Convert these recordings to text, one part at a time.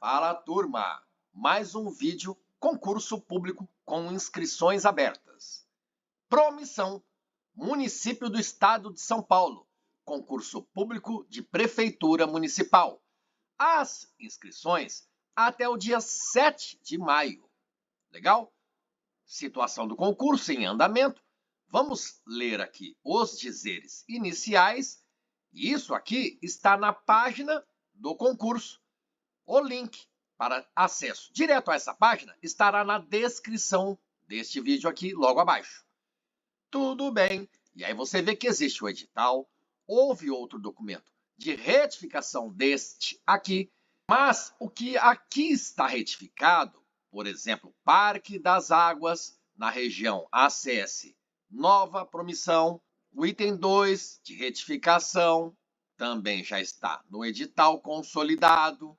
Fala, turma! Mais um vídeo concurso público com inscrições abertas. Promissão, município do estado de São Paulo, concurso público de prefeitura municipal. As inscrições até o dia 7 de maio. Legal? Situação do concurso em andamento. Vamos ler aqui os dizeres iniciais. Isso aqui está na página do concurso. O link para acesso direto a essa página estará na descrição deste vídeo aqui, logo abaixo. Tudo bem. E aí você vê que existe o edital, houve outro documento de retificação deste aqui, mas o que aqui está retificado, por exemplo, Parque das Águas, na região ACS Nova Promissão, o item 2 de retificação também já está no edital consolidado.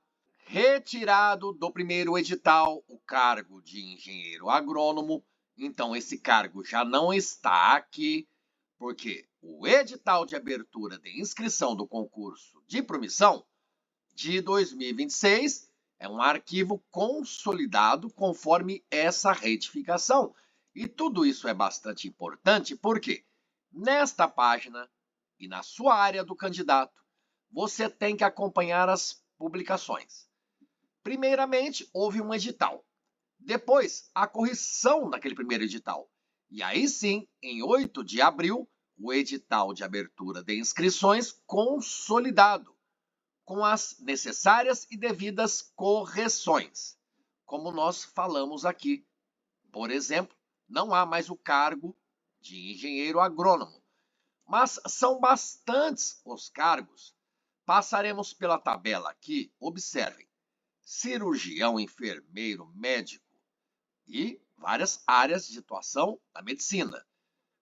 Retirado do primeiro edital o cargo de engenheiro agrônomo, então esse cargo já não está aqui, porque o edital de abertura de inscrição do concurso de promissão de 2026 é um arquivo consolidado conforme essa retificação. E tudo isso é bastante importante porque nesta página e na sua área do candidato, você tem que acompanhar as publicações. Primeiramente, houve um edital. Depois, a correção daquele primeiro edital. E aí sim, em 8 de abril, o edital de abertura de inscrições consolidado, com as necessárias e devidas correções. Como nós falamos aqui. Por exemplo, não há mais o cargo de engenheiro agrônomo. Mas são bastantes os cargos. Passaremos pela tabela aqui, observem. Cirurgião, enfermeiro, médico e várias áreas de atuação da medicina.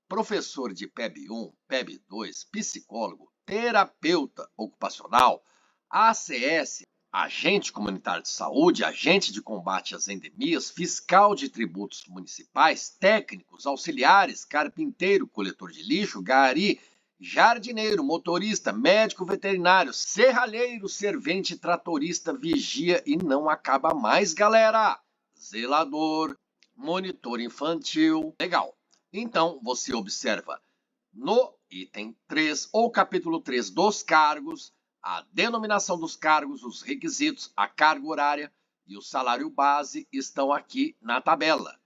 Professor de PEB 1, PEB 2, psicólogo, terapeuta ocupacional, ACS, agente comunitário de saúde, agente de combate às endemias, fiscal de tributos municipais, técnicos, auxiliares, carpinteiro, coletor de lixo, gari, jardineiro, motorista, médico veterinário, serralheiro, servente, tratorista, vigia e não acaba mais, galera. Zelador, monitor infantil. Legal. Então, você observa no item 3 ou capítulo 3 dos cargos, a denominação dos cargos, os requisitos, a carga horária e o salário base estão aqui na tabela.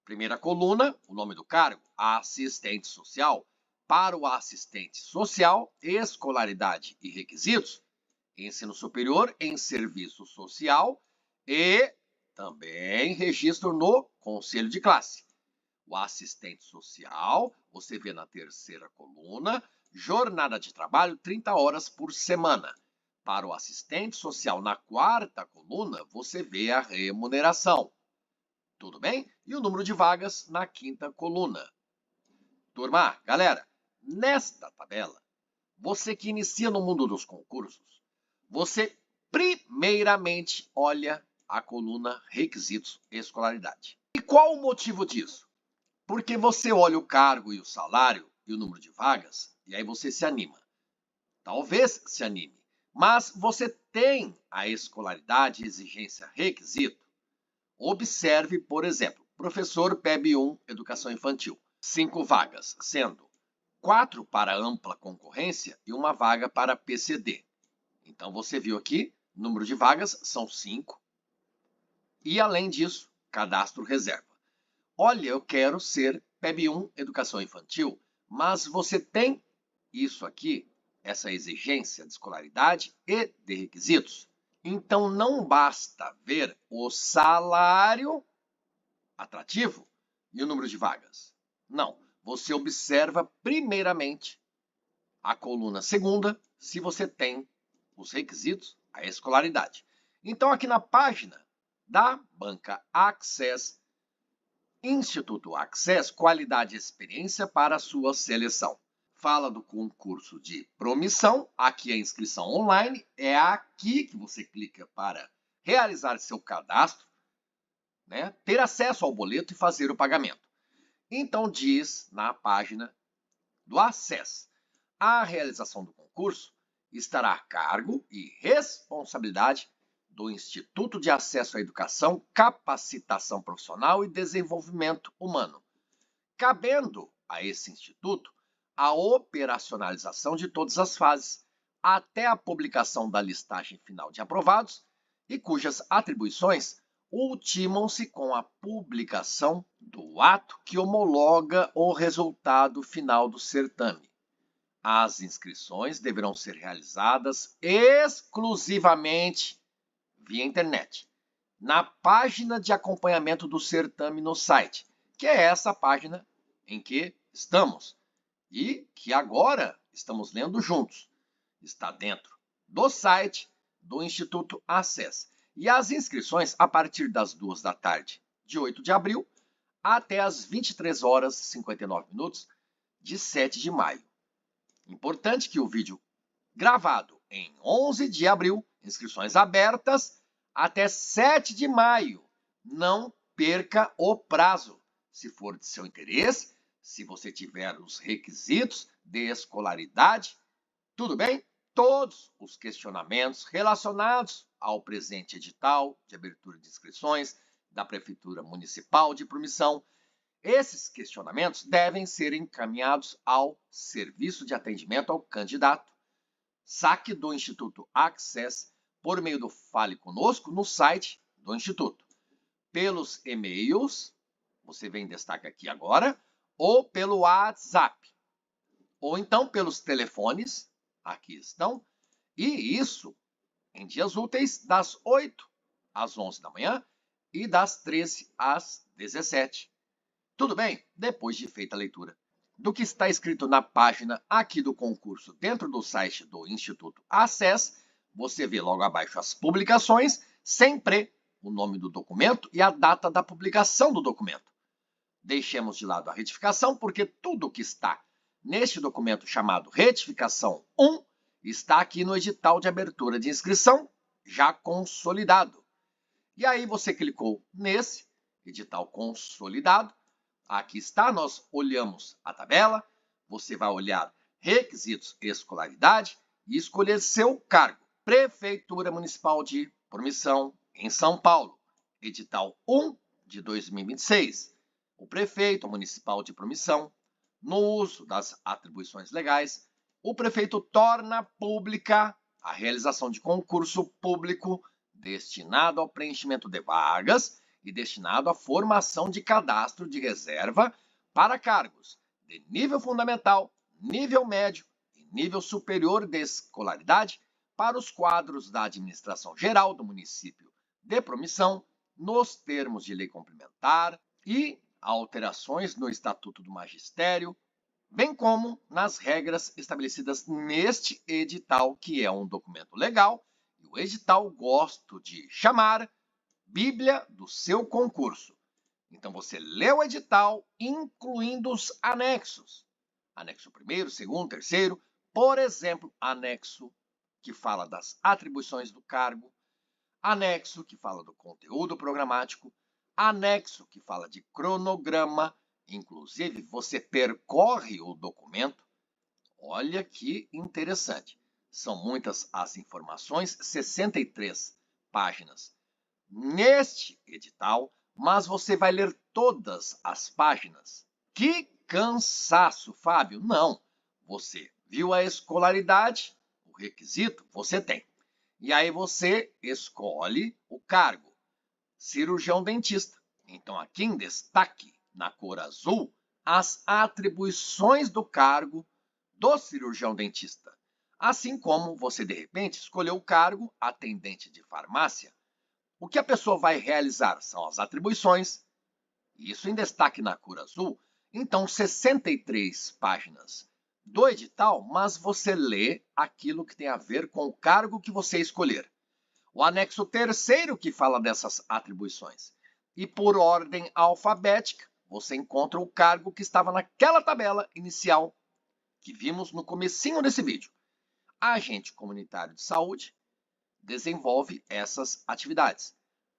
Primeira coluna, o nome do cargo, assistente social. Para o assistente social, escolaridade e requisitos, ensino superior em serviço social e também registro no conselho de classe. O assistente social, você vê na terceira coluna, jornada de trabalho 30 horas por semana. Para o assistente social, na quarta coluna, você vê a remuneração. Tudo bem? E o número de vagas na quinta coluna. Turma, galera, nesta tabela, você que inicia no mundo dos concursos, você primeiramente olha a coluna requisitos e escolaridade. E qual o motivo disso? Porque você olha o cargo e o salário e o número de vagas, e aí você se anima. Talvez se anime, mas você tem a escolaridade, exigência, requisito. Observe, por exemplo, professor PEB 1, Educação Infantil. 5 vagas, sendo 4 para ampla concorrência e 1 vaga para PCD. Então, você viu aqui, número de vagas são 5. E, além disso, cadastro reserva. Olha, eu quero ser PEB 1, Educação Infantil, mas você tem isso aqui, essa exigência de escolaridade e de requisitos. Então, não basta ver o salário atrativo e o número de vagas. Não, você observa primeiramente a coluna segunda, se você tem os requisitos, a escolaridade. Então, aqui na página da Banca Access, Instituto Access, qualidade e experiência para a sua seleção. Fala do concurso de promissão, aqui a inscrição online, é aqui que você clica para realizar seu cadastro, né, ter acesso ao boleto e fazer o pagamento. Então, diz na página do Access, a realização do concurso estará a cargo e responsabilidade do Instituto de Acesso à Educação, Capacitação Profissional e Desenvolvimento Humano, cabendo a esse instituto a operacionalização de todas as fases, até a publicação da listagem final de aprovados e cujas atribuições ultimam-se com a publicação do ato que homologa o resultado final do certame. As inscrições deverão ser realizadas exclusivamente via internet, na página de acompanhamento do certame no site, que é essa página em que estamos e que agora estamos lendo juntos. Está dentro do site do Instituto Acess. E as inscrições a partir das 2 da tarde de 8 de abril até as 23 horas e 59 minutos de 7 de maio. Importante que o vídeo gravado em 11 de abril, inscrições abertas até 7 de maio. Não perca o prazo. Se for de seu interesse, se você tiver os requisitos de escolaridade, tudo bem? Todos os questionamentos relacionados ao presente edital de abertura de inscrições da Prefeitura Municipal de Promissão, esses questionamentos devem ser encaminhados ao Serviço de Atendimento ao Candidato, SAC do Instituto Acess, por meio do Fale Conosco no site do Instituto, pelos e-mails, você vê em destaque aqui agora, ou pelo WhatsApp, ou então pelos telefones, aqui estão, e isso em dias úteis das 8 às 11 da manhã e das 13 às 17. Tudo bem? Depois de feita a leitura do que está escrito na página aqui do concurso dentro do site do Instituto Acess, você vê logo abaixo as publicações, sempre o nome do documento e a data da publicação do documento. Deixemos de lado a retificação, porque tudo que está neste documento chamado Retificação 1 está aqui no edital de abertura de inscrição, já consolidado. E aí você clicou nesse edital consolidado, aqui está, nós olhamos a tabela, você vai olhar requisitos e escolaridade e escolher seu cargo. Prefeitura Municipal de Promissão, em São Paulo, edital 1 de 2026. O prefeito municipal de Promissão, no uso das atribuições legais, o prefeito torna pública a realização de concurso público destinado ao preenchimento de vagas e destinado à formação de cadastro de reserva para cargos de nível fundamental, nível médio e nível superior de escolaridade para os quadros da administração geral do município de Promissão, nos termos de lei complementar e alterações no Estatuto do Magistério, bem como nas regras estabelecidas neste edital, que é um documento legal, e o edital gosto de chamar Bíblia do seu concurso. Então você lê o edital, incluindo os anexos. Anexo 1º, 2º, 3º, por exemplo, anexo que fala das atribuições do cargo, anexo que fala do conteúdo programático, anexo que fala de cronograma, inclusive você percorre o documento. Olha que interessante. São muitas as informações, 63 páginas neste edital, mas você vai ler todas as páginas. Que cansaço, Fábio! Não, você viu a escolaridade, o requisito, você tem. E aí você escolhe o cargo, cirurgião dentista. Então aqui em destaque, na cor azul, as atribuições do cargo do cirurgião dentista. Assim como você, de repente, escolheu o cargo atendente de farmácia. O que a pessoa vai realizar são as atribuições, isso em destaque na cor azul. Então, 63 páginas do edital, mas você lê aquilo que tem a ver com o cargo que você escolher. O anexo 3º que fala dessas atribuições. E por ordem alfabética, você encontra o cargo que estava naquela tabela inicial que vimos no comecinho desse vídeo. Agente comunitário de saúde desenvolve essas atividades.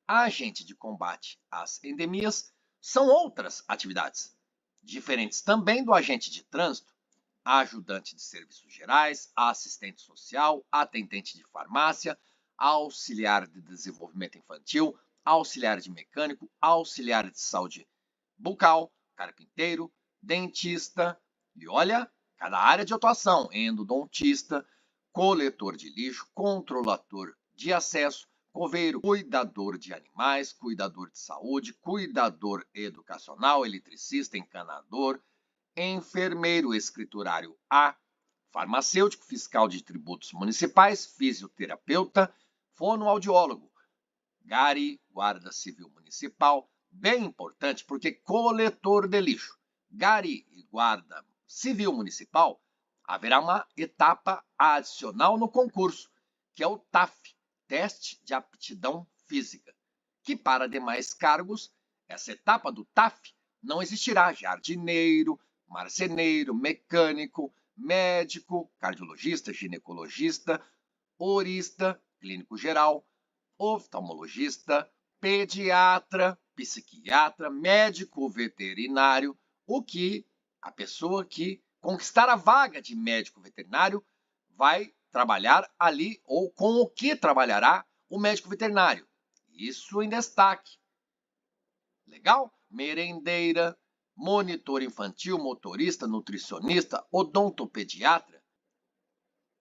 Agente de combate às endemias são outras atividades, diferentes também do agente de trânsito, ajudante de serviços gerais, assistente social, atendente de farmácia, auxiliar de desenvolvimento infantil, auxiliar de mecânico, auxiliar de saúde bucal, carpinteiro, dentista e olha, cada área de atuação, endodontista, coletor de lixo, controlador de acesso, coveiro, cuidador de animais, cuidador de saúde, cuidador educacional, eletricista, encanador, enfermeiro escriturário A, farmacêutico, fiscal de tributos municipais, fisioterapeuta, fonoaudiólogo, gari, guarda civil municipal, bem importante porque coletor de lixo, gari e guarda civil municipal, haverá uma etapa adicional no concurso, que é o TAF, Teste de Aptidão Física, que para demais cargos, essa etapa do TAF não existirá. Jardineiro, marceneiro, mecânico, médico, cardiologista, ginecologista, horista, clínico geral, oftalmologista, pediatra, psiquiatra, médico veterinário, o que a pessoa que conquistar a vaga de médico veterinário vai trabalhar ali ou com o que trabalhará o médico veterinário. Isso em destaque. Legal? Merendeira, monitor infantil, motorista, nutricionista, odontopediatra.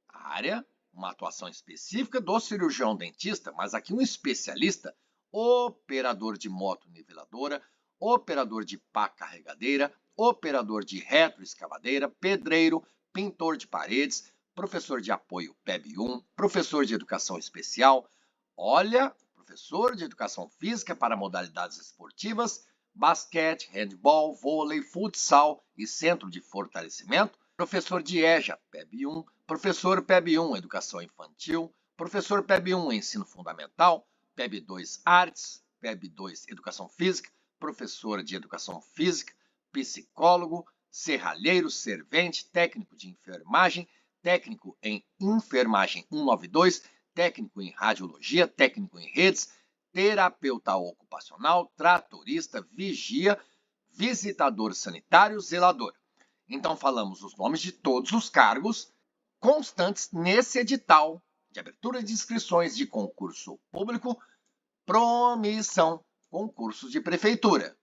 Área, uma atuação específica do cirurgião dentista, mas aqui um especialista, operador de moto niveladora, operador de pá carregadeira, operador de retroescavadeira, pedreiro, pintor de paredes, professor de apoio PEB1, professor de educação especial, olha, professor de educação física para modalidades esportivas, basquete, handball, vôlei, futsal e centro de fortalecimento, professor de EJA, PEB1, professor PEB1, educação infantil, professor PEB1, ensino fundamental, PEB2, artes, PEB2, educação física, professor de educação física, psicólogo, serralheiro, servente, técnico de enfermagem, técnico em enfermagem 192, técnico em radiologia, técnico em redes, terapeuta ocupacional, tratorista, vigia, visitador sanitário, zelador. Então falamos os nomes de todos os cargos constantes nesse edital de abertura de inscrições de concurso público, promissão, concursos de prefeitura.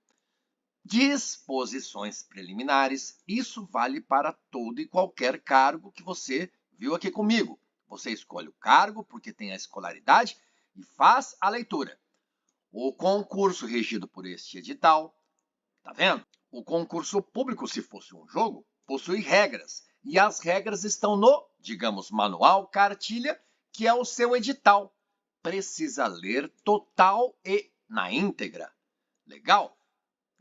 Disposições preliminares, isso vale para todo e qualquer cargo que você viu aqui comigo. Você escolhe o cargo porque tem a escolaridade e faz a leitura. O concurso regido por este edital, tá vendo? O concurso público, se fosse um jogo, possui regras. E as regras estão no, digamos, manual, cartilha, que é o seu edital. Precisa ler total e na íntegra. Legal?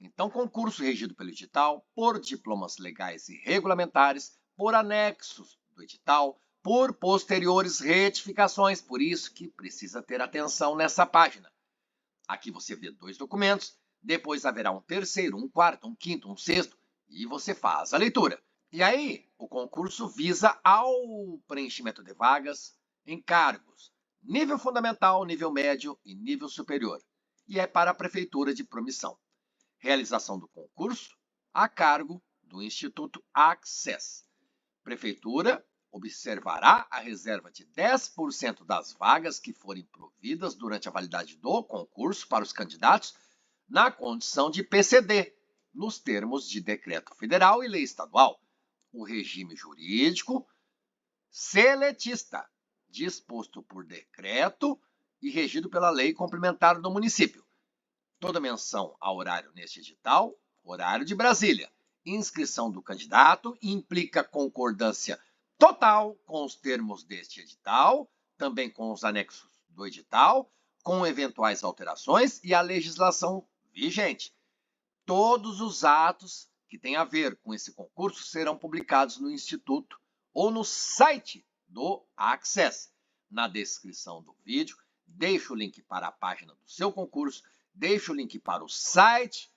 Então, concurso regido pelo edital, por diplomas legais e regulamentares, por anexos do edital, por posteriores retificações. Por isso que precisa ter atenção nessa página. Aqui você vê 2 documentos, depois haverá um terceiro, um quarto, um quinto, um sexto, e você faz a leitura. E aí, o concurso visa ao preenchimento de vagas em cargos, nível fundamental, nível médio e nível superior. E é para a Prefeitura de Promissão. Realização do concurso a cargo do Instituto Access. Prefeitura observará a reserva de 10% das vagas que forem providas durante a validade do concurso para os candidatos na condição de PCD, nos termos de decreto federal e lei estadual. O regime jurídico seletista, disposto por decreto e regido pela lei complementar do município. Toda menção a horário neste edital, horário de Brasília. Inscrição do candidato implica concordância total com os termos deste edital, também com os anexos do edital, com eventuais alterações e a legislação vigente. Todos os atos que têm a ver com esse concurso serão publicados no Instituto ou no site do Access. Na descrição do vídeo, deixo o link para a página do seu concurso, deixo o link para o site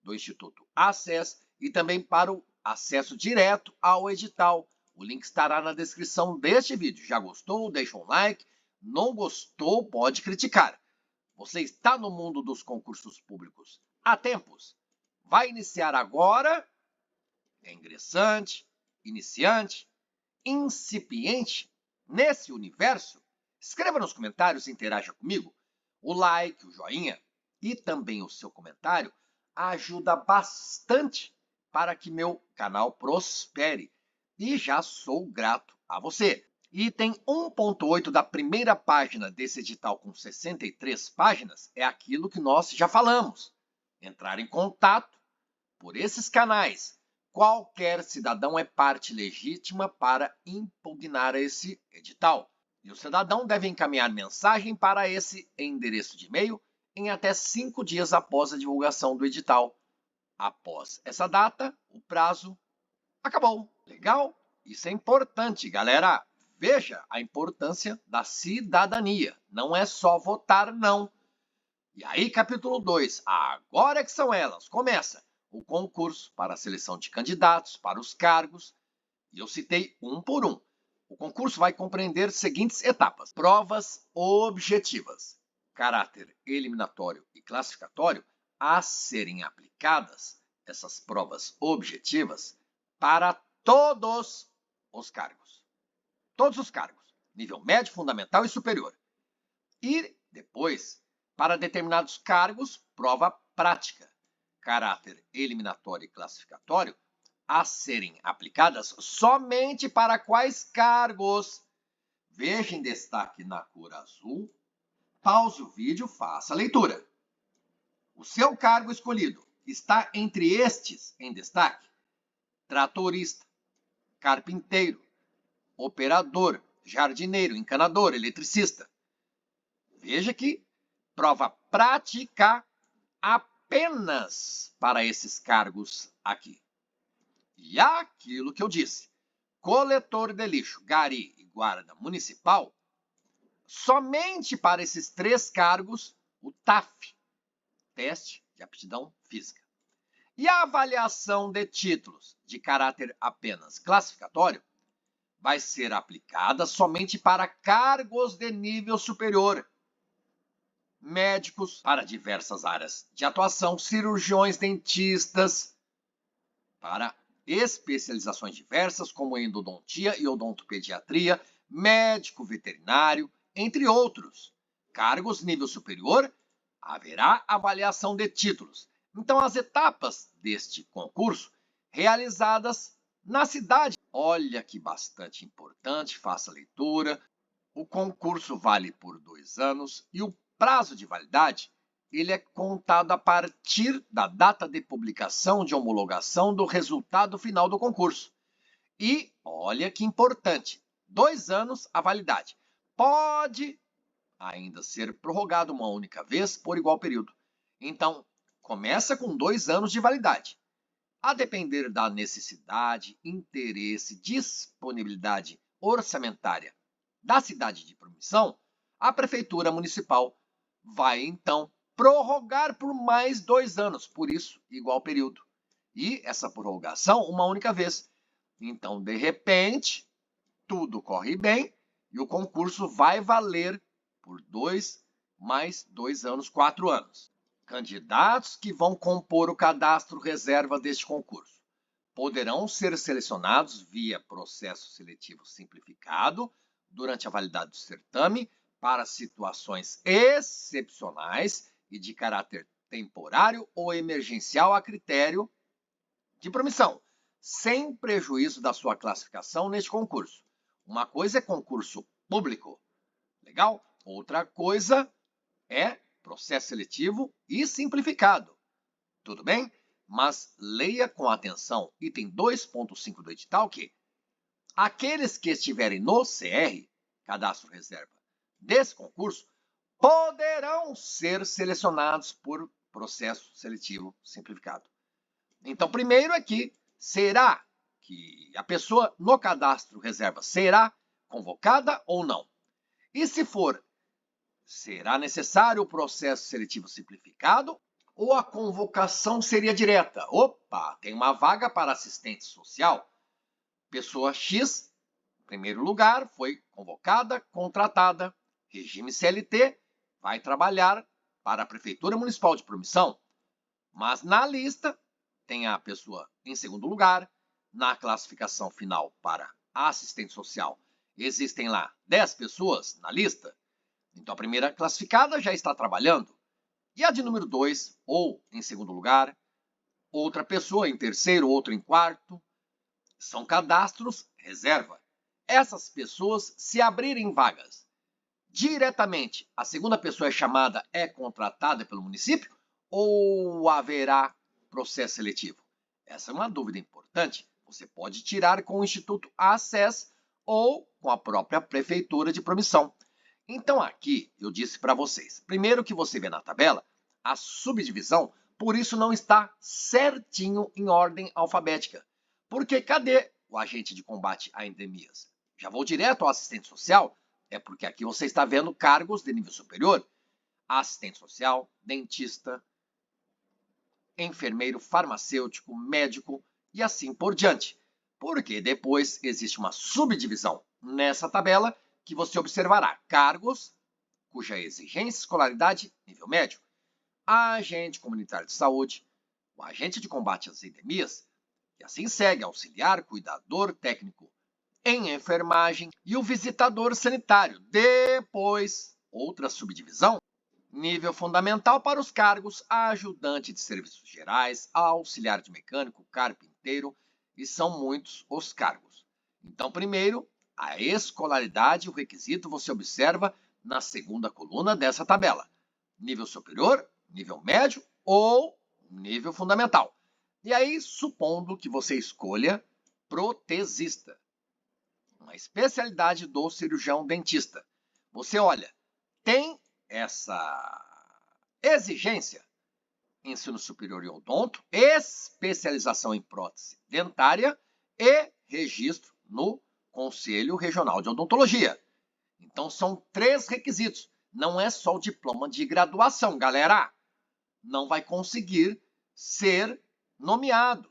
do Instituto Access e também para o acesso direto ao edital. O link estará na descrição deste vídeo. Já gostou? Deixa um like. Não gostou? Pode criticar. Você está no mundo dos concursos públicos há tempos. Vai iniciar agora? É ingressante, iniciante, incipiente nesse universo? Escreva nos comentários e interaja comigo. O like, o joinha e também o seu comentário ajuda bastante para que meu canal prospere. E já sou grato a você. Item 1.8 da primeira página desse edital com 63 páginas é aquilo que nós já falamos. Entrar em contato por esses canais. Qualquer cidadão é parte legítima para impugnar esse edital. E o cidadão deve encaminhar mensagem para esse endereço de e-mail em até 5 dias após a divulgação do edital. Após essa data, o prazo acabou. Legal? Isso é importante, galera. Veja a importância da cidadania. Não é só votar, não. E aí, capítulo 2. Agora que são elas. Começa o concurso para a seleção de candidatos para os cargos. E eu citei um por um. O concurso vai compreender seguintes etapas: provas objetivas, caráter eliminatório e classificatório a serem aplicadas, essas provas objetivas, para todos os cargos. Todos os cargos, nível médio, fundamental e superior. E depois, para determinados cargos, prova prática, caráter eliminatório e classificatório, a serem aplicadas somente para quais cargos? Veja em destaque na cor azul, pause o vídeo, faça a leitura. O seu cargo escolhido está entre estes em destaque: tratorista, carpinteiro, operador, jardineiro, encanador, eletricista. Veja que prova prática apenas para esses cargos aqui. E aquilo que eu disse, coletor de lixo, gari e guarda municipal, somente para esses 3 cargos, o TAF, teste de aptidão física. E a avaliação de títulos de caráter apenas classificatório vai ser aplicada somente para cargos de nível superior. Médicos para diversas áreas de atuação, cirurgiões, dentistas para especializações diversas, como endodontia e odontopediatria, médico veterinário, entre outros. Cargos nível superior, haverá avaliação de títulos. Então, as etapas deste concurso, realizadas na cidade. Olha que bastante importante, faça a leitura. O concurso vale por 2 anos e o prazo de validade ele é contado a partir da data de publicação de homologação do resultado final do concurso. E, olha que importante, 2 anos a validade. Pode ainda ser prorrogado uma única vez por igual período. Então, começa com 2 anos de validade. A depender da necessidade, interesse, disponibilidade orçamentária da cidade de promissão, a Prefeitura Municipal vai, então, prorrogar por mais 2 anos, por isso, igual período. E essa prorrogação, uma única vez. Então, de repente, tudo corre bem e o concurso vai valer por 2 mais 2 anos, 4 anos. Candidatos que vão compor o cadastro reserva deste concurso poderão ser selecionados via processo seletivo simplificado durante a validade do certame para situações excepcionais e de caráter temporário ou emergencial a critério de promissão, sem prejuízo da sua classificação neste concurso. Uma coisa é concurso público, legal? Outra coisa é processo seletivo e simplificado. Tudo bem? Mas leia com atenção item 2.5 do edital que aqueles que estiverem no CR, cadastro reserva, desse concurso, poderão ser selecionados por processo seletivo simplificado. Então, primeiro aqui, será que a pessoa no cadastro reserva será convocada ou não? E se for, será necessário o processo seletivo simplificado ou a convocação seria direta? Opa, tem uma vaga para assistente social. Pessoa X, em primeiro lugar, foi convocada, contratada, regime CLT, vai trabalhar para a Prefeitura Municipal de Promissão. Mas na lista tem a pessoa em segundo lugar, na classificação final para assistente social existem lá 10 pessoas na lista, então a primeira classificada já está trabalhando. E a de número 2, ou em segundo lugar, outra pessoa em terceiro, outra em quarto, são cadastros reserva. Essas pessoas, se abrirem vagas diretamente, a segunda pessoa é chamada, é contratada pelo município ou haverá processo seletivo? Essa é uma dúvida importante. Você pode tirar com o Instituto ACES ou com a própria Prefeitura de Promissão. Então aqui eu disse para vocês, primeiro que você vê na tabela, a subdivisão, por isso não está certinho em ordem alfabética. Porque cadê o agente de combate a endemias? Já vou direto ao assistente social, é porque aqui você está vendo cargos de nível superior. Assistente social, dentista, enfermeiro, farmacêutico, médico e assim por diante. Porque depois existe uma subdivisão nessa tabela que você observará cargos cuja exigência e escolaridade nível médio. Agente comunitário de saúde, o agente de combate às endemias, e assim segue auxiliar, cuidador técnico em enfermagem e o visitador sanitário. Depois, outra subdivisão, nível fundamental para os cargos ajudante de serviços gerais, auxiliar de mecânico, carpinteiro, e são muitos os cargos. Então, primeiro, a escolaridade, o requisito você observa na segunda coluna dessa tabela. Nível superior, nível médio ou nível fundamental. E aí, supondo que você escolha protesista, uma especialidade do cirurgião dentista. Você olha, tem essa exigência, ensino superior em odonto, especialização em prótese dentária e registro no Conselho Regional de Odontologia. Então, são 3 requisitos. Não é só o diploma de graduação, galera. Não vai conseguir ser nomeado.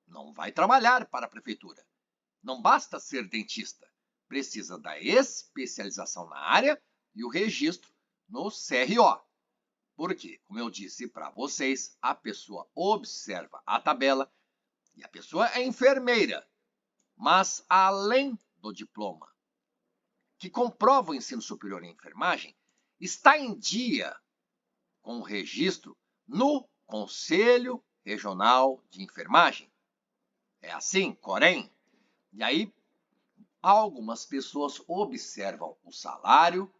Não vai trabalhar para a prefeitura. Não basta ser dentista. Precisa da especialização na área e o registro no CRO. Porque, como eu disse para vocês, a pessoa observa a tabela e a pessoa é enfermeira. Mas, além do diploma que comprova o ensino superior em enfermagem, está em dia com o registro no Conselho Regional de Enfermagem. É assim, Corém? E aí, algumas pessoas observam o salário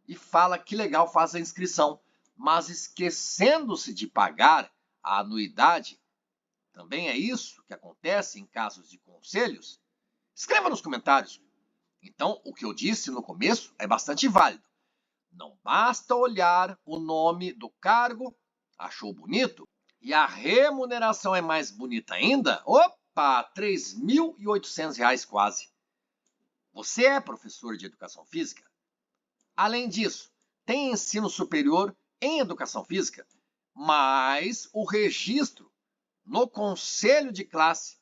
e falam que legal, faz a inscrição, mas esquecendo-se de pagar a anuidade. Também é isso que acontece em casos de conselhos? Escreva nos comentários. Então, o que eu disse no começo é bastante válido. Não basta olhar o nome do cargo, achou bonito, e a remuneração é mais bonita ainda? Opa, R$ 3.800 quase. Você é professor de educação física? Além disso, tem ensino superior em educação física, mas o registro no conselho de classe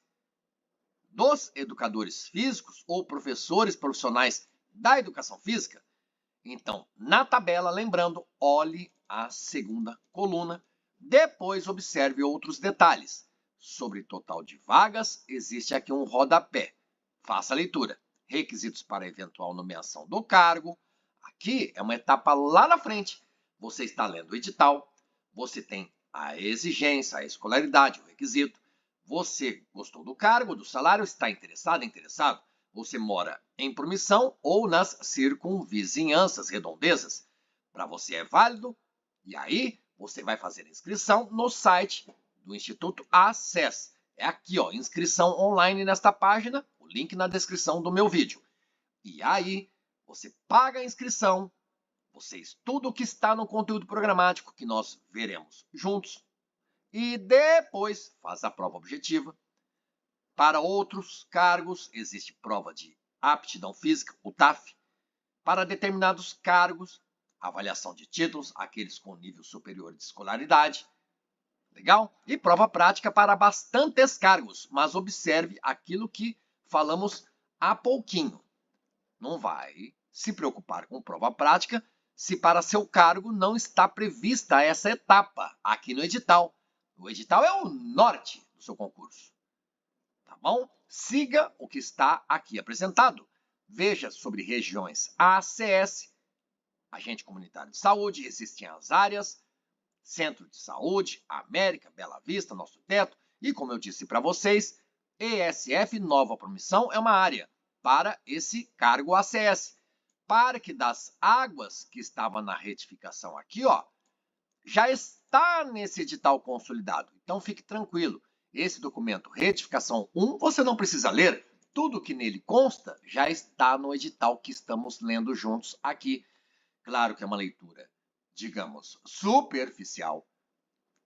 dos educadores físicos ou professores profissionais da educação física. Então, na tabela, lembrando, olhe a segunda coluna, depois observe outros detalhes. Sobre total de vagas, existe aqui um rodapé. Faça a leitura. Requisitos para eventual nomeação do cargo. Aqui é uma etapa lá na frente. Você está lendo o edital, você tem a exigência, a escolaridade, o requisito. Você gostou do cargo, do salário, está interessado? Você mora em Promissão ou nas circunvizinhanças, redondezas. Para você é válido. E aí, você vai fazer a inscrição no site do Instituto ACES. É aqui, ó, inscrição online nesta página, o link na descrição do meu vídeo. E aí, você paga a inscrição, você estuda o que está no conteúdo programático que nós veremos juntos e depois faz a prova objetiva. Para outros cargos, existe prova de aptidão física, o TAF. Para determinados cargos, avaliação de títulos, aqueles com nível superior de escolaridade. Legal? E prova prática para bastantes cargos, mas observe aquilo que falamos há pouquinho. Não vai se preocupar com prova prática se para seu cargo não está prevista essa etapa aqui no edital. O edital é o norte do seu concurso. Tá bom? Siga o que está aqui apresentado. Veja sobre regiões ACS, Agente Comunitário de Saúde, existem as áreas, Centro de Saúde, América, Bela Vista, Nosso Teto, e como eu disse para vocês, ESF Nova Promissão é uma área para esse cargo ACS. Parque das Águas, que estava na retificação aqui, ó, já está nesse edital consolidado. Então fique tranquilo. Esse documento retificação 1, você não precisa ler. Tudo que nele consta já está no edital que estamos lendo juntos aqui. Claro que é uma leitura, digamos, superficial,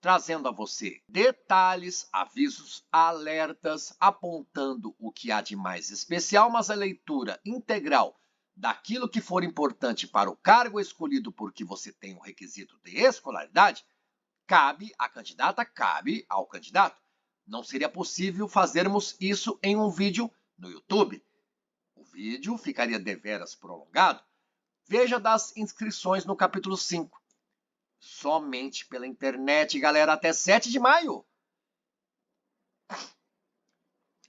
trazendo a você detalhes, avisos, alertas, apontando o que há de mais especial, mas a leitura integral daquilo que for importante para o cargo escolhido porque você tem o requisito de escolaridade, cabe à candidata, cabe ao candidato. Não seria possível fazermos isso em um vídeo no YouTube. O vídeo ficaria deveras prolongado. Veja das inscrições no capítulo 5. Somente pela internet, galera, até 7 de maio.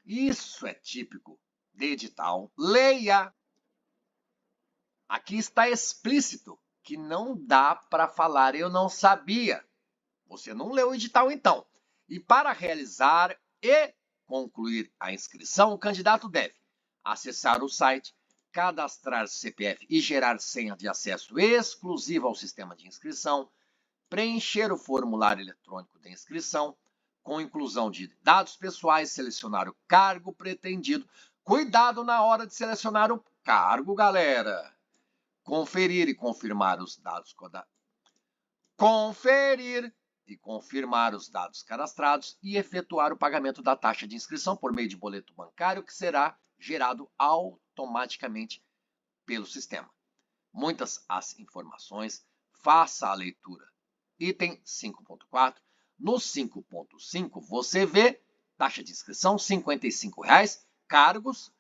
Isso é típico de edital. Leia! Aqui está explícito que não dá para falar eu não sabia. Você não leu o edital então. E para realizar e concluir a inscrição, o candidato deve acessar o site, cadastrar CPF e gerar senha de acesso exclusiva ao sistema de inscrição, preencher o formulário eletrônico de inscrição, com inclusão de dados pessoais, selecionar o cargo pretendido. Cuidado na hora de selecionar o cargo, galera. Conferir e confirmar os dados cadastrados e efetuar o pagamento da taxa de inscrição por meio de boleto bancário que será gerado automaticamente pelo sistema. Muitas as informações, faça a leitura. Item 5.4. No 5.5 você vê taxa de inscrição R$ 55,00, cargos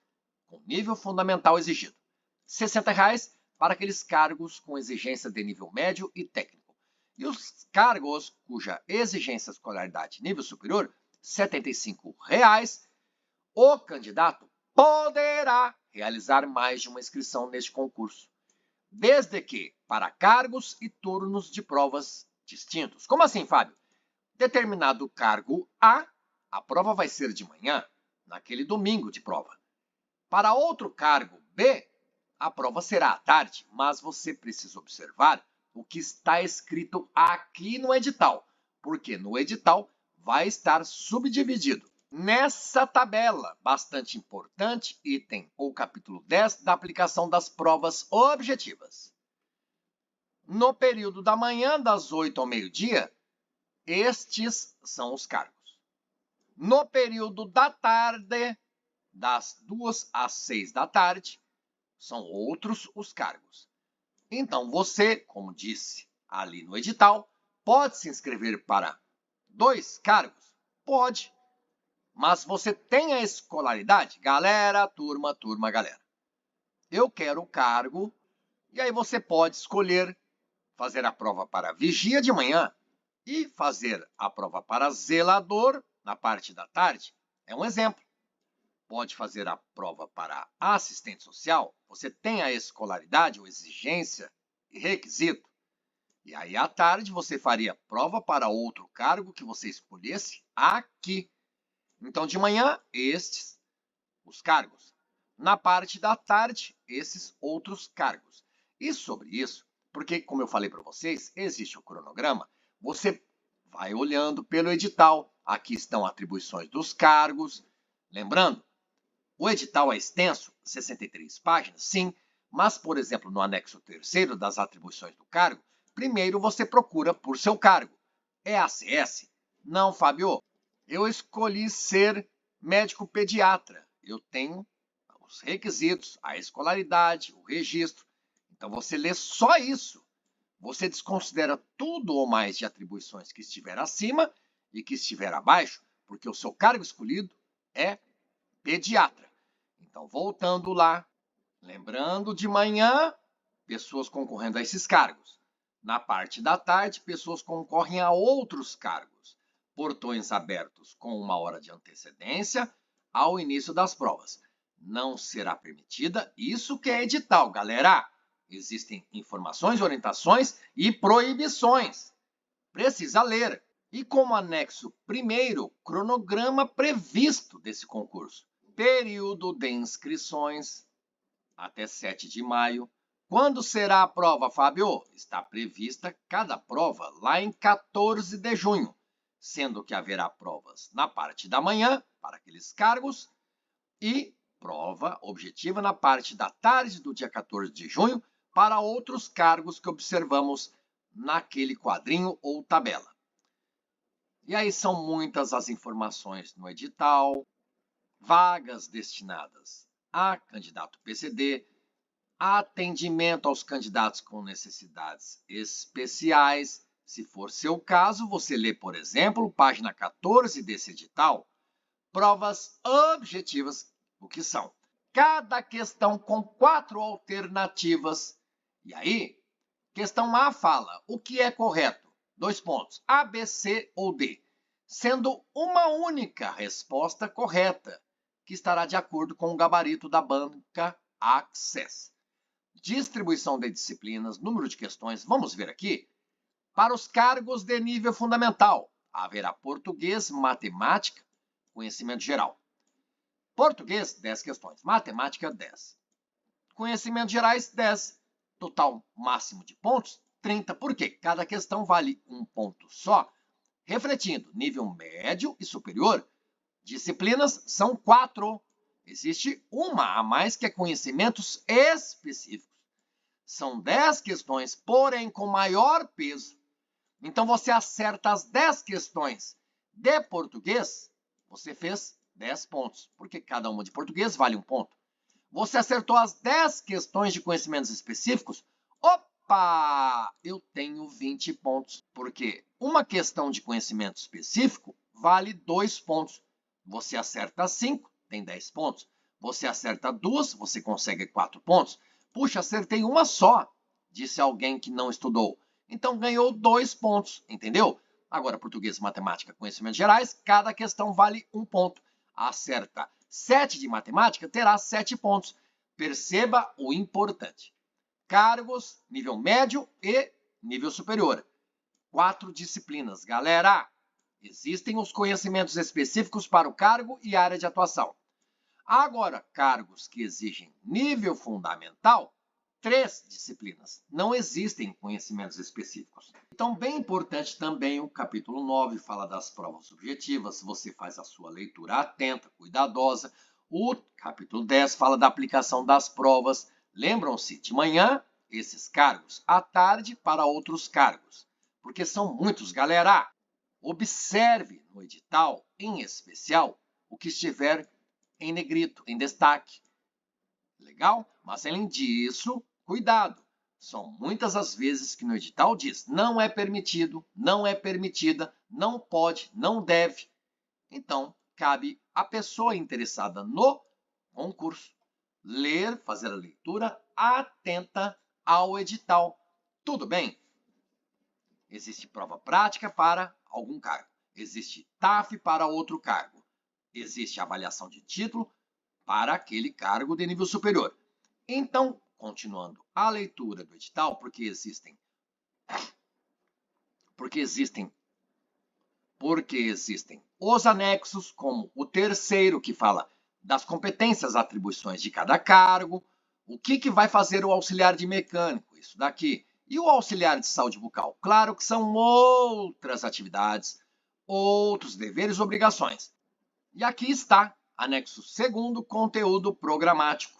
com nível fundamental exigido. R$ 60,00 para aqueles cargos com exigência de nível médio e técnico. E os cargos cuja exigência de escolaridade nível superior, R$ 75,00, o candidato poderá realizar mais de uma inscrição neste concurso, desde que para cargos e turnos de provas distintos. Como assim, Fábio? Determinado cargo A, a prova vai ser de manhã, naquele domingo de prova. Para outro cargo B, a prova será à tarde, mas você precisa observar o que está escrito aqui no edital, porque no edital vai estar subdividido. Nessa tabela, bastante importante, item ou capítulo 10 da aplicação das provas objetivas. No período da manhã, das 8 ao meio-dia, estes são os cargos. No período da tarde, das 2 às 6 da tarde, são outros os cargos. Então, você, como disse ali no edital, pode se inscrever para 2 cargos? Pode. Mas você tem a escolaridade? Galera, turma, galera. Eu quero o cargo, e aí você pode escolher fazer a prova para vigia de manhã e fazer a prova para zelador na parte da tarde. É um exemplo. Pode fazer a prova para assistente social, você tem a escolaridade ou exigência e requisito. E aí, à tarde, você faria prova para outro cargo que você escolhesse aqui. Então, de manhã, estes, os cargos. Na parte da tarde, esses outros cargos. E sobre isso, porque, como eu falei para vocês, existe o cronograma, você vai olhando pelo edital. Aqui estão atribuições dos cargos. Lembrando, o edital é extenso, 63 páginas, sim, mas, por exemplo, no anexo 3º das atribuições do cargo, primeiro você procura por seu cargo. É ACS? Não, Fábio. Eu escolhi ser médico pediatra. Eu tenho os requisitos, a escolaridade, o registro. Então, você lê só isso. Você desconsidera tudo ou mais de atribuições que estiver acima e que estiver abaixo, porque o seu cargo escolhido é pediatra. Então, voltando lá, lembrando, de manhã, pessoas concorrendo a esses cargos. Na parte da tarde, pessoas concorrem a outros cargos. Portões abertos com 1 hora de antecedência ao início das provas. não será permitida. Isso que é edital, galera. Existem informações, orientações e proibições. Precisa ler. E como anexo primeiro, cronograma previsto desse concurso. Período de inscrições até 7 de maio. Quando será a prova, Fábio? Está prevista cada prova lá em 14 de junho, sendo que haverá provas na parte da manhã, para aqueles cargos, e prova objetiva na parte da tarde do dia 14 de junho, para outros cargos que observamos naquele quadrinho ou tabela. E aí são muitas as informações no edital, vagas destinadas a candidato PCD, atendimento aos candidatos com necessidades especiais. Se for seu caso, você lê, por exemplo, página 14 desse edital, provas objetivas, o que são? Cada questão com 4 alternativas. E aí, questão A fala, o que é correto? 2 pontos, A, B, C ou D, sendo uma única resposta correta, que estará de acordo com o gabarito da banca Access. Distribuição de disciplinas, número de questões, vamos ver aqui. Para os cargos de nível fundamental, haverá português, matemática, conhecimento geral. Português, 10 questões, matemática, 10. Conhecimentos gerais, 10. Total máximo de pontos, 30. Por quê? Cada questão vale um ponto só. Refletindo, nível médio e superior, disciplinas são 4. Existe uma a mais que é conhecimentos específicos. São 10 questões, porém com maior peso. Então, você acerta as 10 questões de português, você fez 10 pontos, porque cada uma de português vale um ponto. Você acertou as 10 questões de conhecimentos específicos, opa, eu tenho 20 pontos, porque uma questão de conhecimento específico vale 2 pontos. Você acerta 5, tem 10 pontos. Você acerta 2, você consegue 4 pontos. Puxa, acertei uma só, disse alguém que não estudou. Então, ganhou 2 pontos, entendeu? Agora, português, matemática, conhecimentos gerais, cada questão vale 1 ponto. Acerta 7 de matemática, terá 7 pontos. Perceba o importante. Cargos, nível médio e nível superior. 4 disciplinas. Galera, existem os conhecimentos específicos para o cargo e área de atuação. Agora, cargos que exigem nível fundamental, 3 disciplinas. Não existem conhecimentos específicos. Então, bem importante também, o capítulo 9 fala das provas objetivas. Você faz a sua leitura atenta, cuidadosa. O capítulo 10 fala da aplicação das provas. Lembram-se, de manhã, esses cargos. À tarde, para outros cargos. Porque são muitos, galera. Observe no edital, em especial, o que estiver em negrito, em destaque. Legal? Mas, além disso, cuidado. São muitas as vezes que no edital diz não é permitido, não é permitida, não pode, não deve. Então, cabe à pessoa interessada no concurso ler, fazer a leitura atenta ao edital. Tudo bem? Existe prova prática para algum cargo. Existe TAF para outro cargo. Existe avaliação de título para aquele cargo de nível superior. Então, continuando a leitura do edital, porque existem os anexos, como o terceiro, que fala das competências e atribuições de cada cargo, o que vai fazer o auxiliar de mecânico, isso daqui, e o auxiliar de saúde bucal. Claro que são outras atividades, outros deveres e obrigações. E aqui está, anexo 2º, conteúdo programático.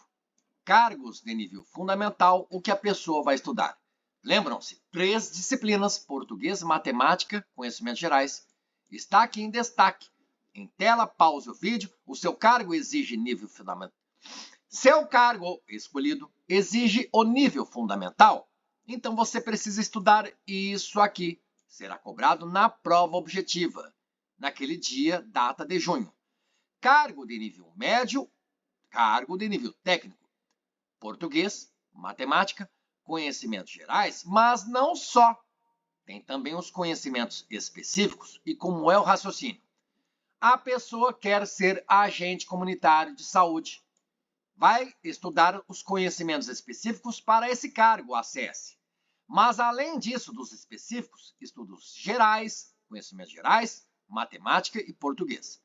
Cargos de nível fundamental, o que a pessoa vai estudar. Lembram-se, 3 disciplinas, português, matemática, conhecimentos gerais. Está aqui em destaque. Em tela, pause o vídeo. O seu cargo exige nível fundamental. Seu cargo escolhido exige o nível fundamental. Então, você precisa estudar isso aqui. Será cobrado na prova objetiva, naquele dia, data de junho. Cargo de nível médio, cargo de nível técnico. Português, matemática, conhecimentos gerais, mas não só. Tem também os conhecimentos específicos e como é o raciocínio. A pessoa quer ser agente comunitário de saúde. vai estudar os conhecimentos específicos para esse cargo, ACS. Mas, além disso, dos específicos, estudos gerais, conhecimentos gerais, matemática e português.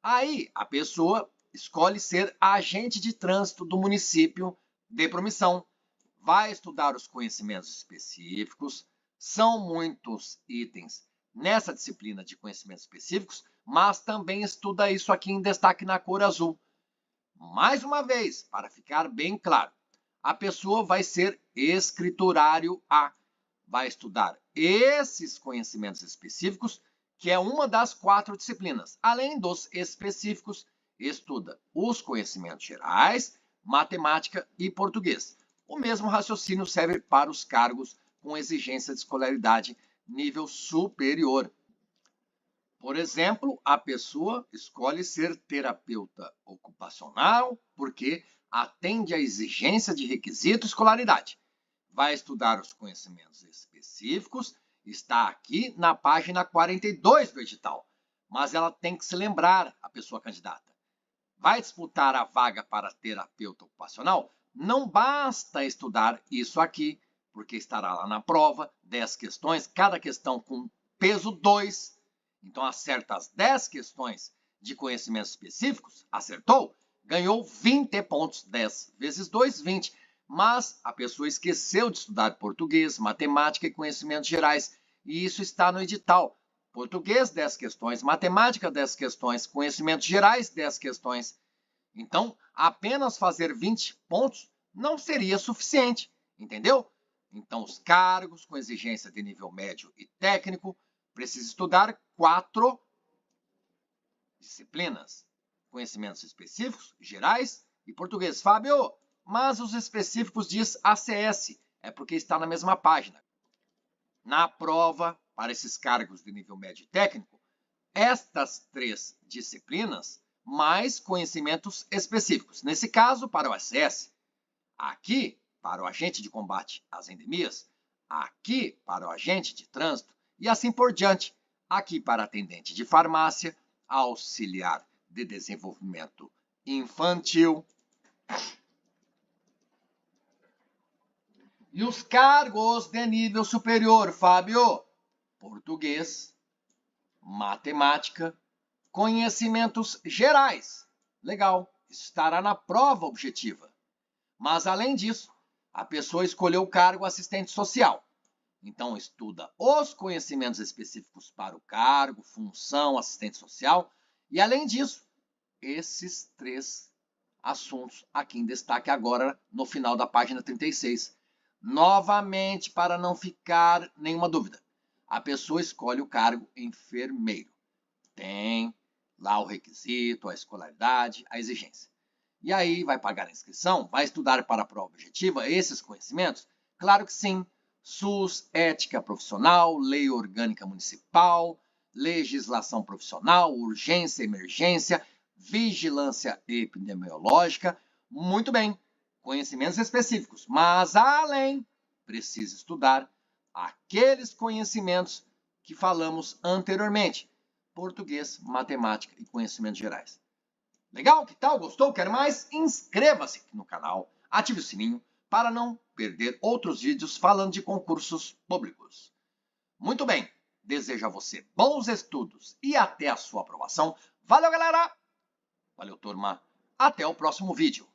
Aí, a pessoa escolhe ser agente de trânsito do município de Promissão. Vai estudar os conhecimentos específicos, são muitos itens nessa disciplina de conhecimentos específicos, mas também estuda isso aqui em destaque na cor azul. Mais uma vez, para ficar bem claro, a pessoa vai ser escriturário A. Vai estudar esses conhecimentos específicos, que é uma das 4 disciplinas. Além dos específicos, estuda os conhecimentos gerais, matemática e português. O mesmo raciocínio serve para os cargos com exigência de escolaridade nível superior. Por exemplo, a pessoa escolhe ser terapeuta ocupacional porque atende à exigência de requisito escolaridade. Vai estudar os conhecimentos específicos, está aqui na página 42 do edital, mas ela tem que se lembrar, a pessoa candidata. Vai disputar a vaga para terapeuta ocupacional? Não basta estudar isso aqui, porque estará lá na prova, 10 questões, cada questão com peso 2. Então, acerta as 10 questões de conhecimentos específicos, acertou, ganhou 20 pontos, 10 vezes 2, 20. Mas a pessoa esqueceu de estudar português, matemática e conhecimentos gerais, e isso está no edital. Português, 10 questões, matemática, 10 questões, conhecimentos gerais, 10 questões. Então, apenas fazer 20 pontos não seria suficiente, entendeu? Então, os cargos com exigência de nível médio e técnico precisa estudar 4 disciplinas. Conhecimentos específicos, gerais e português. Fábio, mas os específicos diz ACS, é porque está na mesma página. Na prova, para esses cargos de nível médio e técnico, estas 3 disciplinas, mais conhecimentos específicos. Nesse caso, para o ACS. Aqui, para o agente de combate às endemias. Aqui, para o agente de trânsito. E assim por diante. Aqui para atendente de farmácia, auxiliar de desenvolvimento infantil. E os cargos de nível superior, Fábio? Português, matemática, conhecimentos gerais. Legal, estará na prova objetiva. Mas, além disso, a pessoa escolheu o cargo assistente social. Então, estuda os conhecimentos específicos para o cargo, função, assistente social. E, além disso, esses 3 assuntos aqui em destaque agora no final da página 36. Novamente, para não ficar nenhuma dúvida, a pessoa escolhe o cargo enfermeiro. Tem lá o requisito, a escolaridade, a exigência. E aí, vai pagar a inscrição? Vai estudar para a prova objetiva esses conhecimentos? Claro que sim. SUS, ética profissional, lei orgânica municipal, legislação profissional, urgência, emergência, vigilância epidemiológica. Muito bem, conhecimentos específicos. Mas, além, precisa estudar aqueles conhecimentos que falamos anteriormente. Português, matemática e conhecimentos gerais. Legal? Que tal? Gostou? Quer mais? Inscreva-se aqui no canal, ative o sininho para não perder outros vídeos falando de concursos públicos. Muito bem, desejo a você bons estudos e até a sua aprovação. Valeu, galera! Valeu, turma! Até o próximo vídeo.